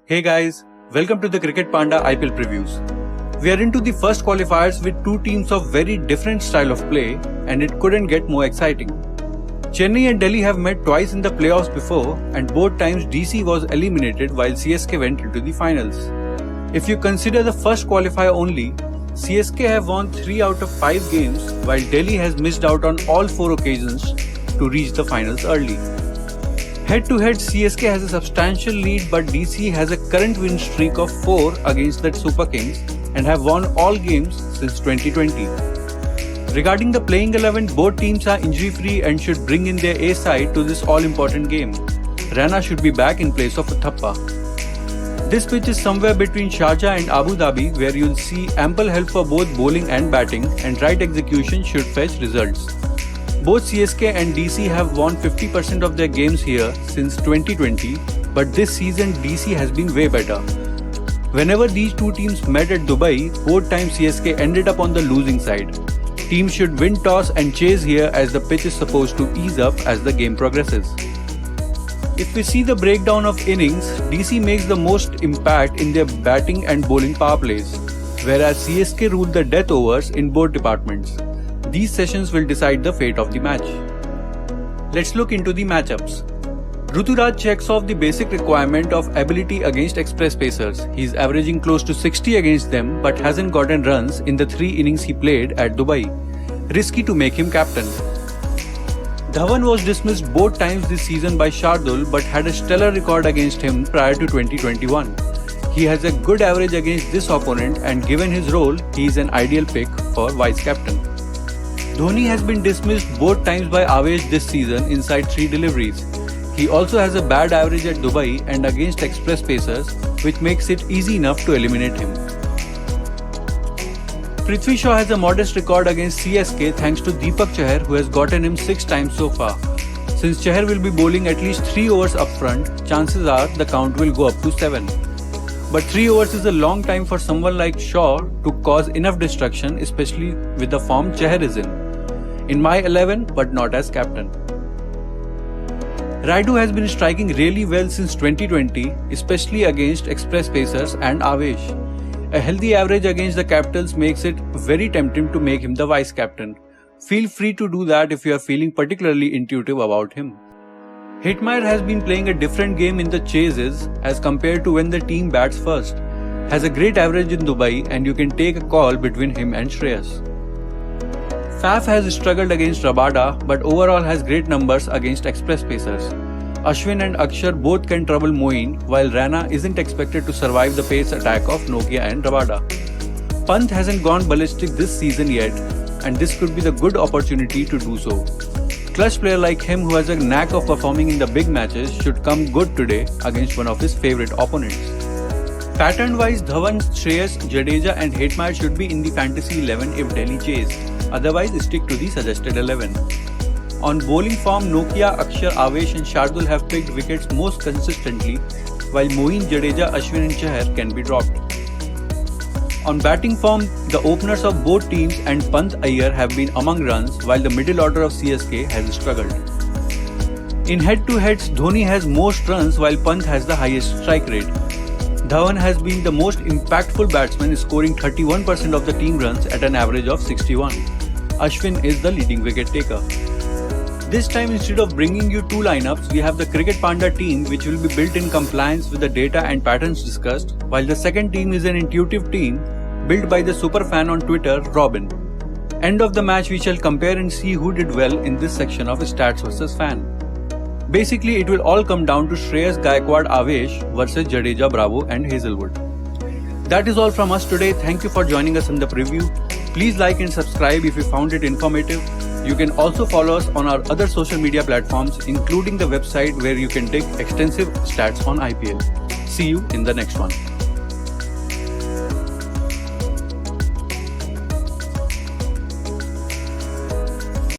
Hey guys, welcome to the Cricket Panda IPL previews. We are into the first qualifiers with two teams of very different style of play and it couldn't get more exciting. Chennai and Delhi have met twice in the playoffs before and both times DC was eliminated while CSK went into the finals. If you consider the first qualifier only, CSK have won 3 out of 5 games while Delhi has missed out on all 4 occasions to reach the finals early. Head-to-head, CSK has a substantial lead but DC has a current win streak of 4 against the Super Kings and have won all games since 2020. Regarding the playing 11, both teams are injury-free and should bring in their A side to this all-important game. Raina should be back in place of Uthappa. This pitch is somewhere between Sharjah and Abu Dhabi where you'll see ample help for both bowling and batting and right execution should fetch results. Both CSK and DC have won 50% of their games here since 2020, but this season DC has been way better. Whenever these two teams met at Dubai, both times CSK ended up on the losing side. Teams should win toss and chase here as the pitch is supposed to ease up as the game progresses. If we see the breakdown of innings, DC makes the most impact in their batting and bowling power plays, whereas CSK rule the death overs in both departments. These sessions will decide the fate of the match. Let's look into the matchups. Ruturaj checks off the basic requirement of ability against express pacers. He's averaging close to 60 against them but hasn't gotten runs in the 3 innings he played at Dubai. Risky to make him captain. Dhawan was dismissed both times this season by Shardul but had a stellar record against him prior to 2021. He has a good average against this opponent and given his role, he is an ideal pick for vice captain. Dhoni has been dismissed both times by Avesh this season inside 3 deliveries. He also has a bad average at Dubai and against express pacers, which makes it easy enough to eliminate him. Prithvi Shaw has a modest record against CSK thanks to Deepak Chahar who has gotten him 6 times so far. Since Chahar will be bowling at least 3 overs up front, chances are the count will go up to 7. But 3 overs is a long time for someone like Shaw to cause enough destruction, especially with the form Chahar is in my 11 but not as captain. Rayudu has been striking really well since 2020, especially against express pacers and Avesh. A healthy average against the capitals makes it very tempting to make him the vice captain. Feel free to do that if you are feeling particularly intuitive about him. Hetmyer has been playing a different game in the chases as compared to when the team bats first. Has a great average in Dubai and you can take a call between him and Shreyas. Faf has struggled against Rabada but overall has great numbers against express pacers. Ashwin and Akshar both can trouble Moeen while Raina isn't expected to survive the pace attack of Nokia and Rabada. Pant hasn't gone ballistic this season yet and this could be the good opportunity to do so. Clutch player like him who has a knack of performing in the big matches should come good today against one of his favourite opponents. Pattern-wise, Dhawan, Shreyas, Jadeja and Hetmyer should be in the fantasy 11 if Delhi chase. Otherwise, stick to the suggested 11. On bowling form, Nokia, Akshar, Avesh and Shardul have picked wickets most consistently, while Moeen, Jadeja, Ashwin and Chahar can be dropped. On batting form, the openers of both teams and Pant Iyer have been among runs, while the middle order of CSK has struggled. In head-to-heads, Dhoni has most runs while Pant has the highest strike rate. Dhawan has been the most impactful batsman, scoring 31% of the team runs at an average of 61. Ashwin is the leading wicket taker. This time, instead of bringing you 2 lineups, we have the Cricket Panda team which will be built in compliance with the data and patterns discussed, while the second team is an intuitive team built by the super fan on Twitter, Robin. End of the match we shall compare and see who did well in this section of stats versus fan. Basically, it will all come down to Shreyas, Gaikwad, Avesh versus Jadeja, Bravo and Hazelwood. That is all from us today. Thank you for joining us in the preview. Please like and subscribe if you found it informative. You can also follow us on our other social media platforms, including the website where you can dig extensive stats on IPL. See you in the next one.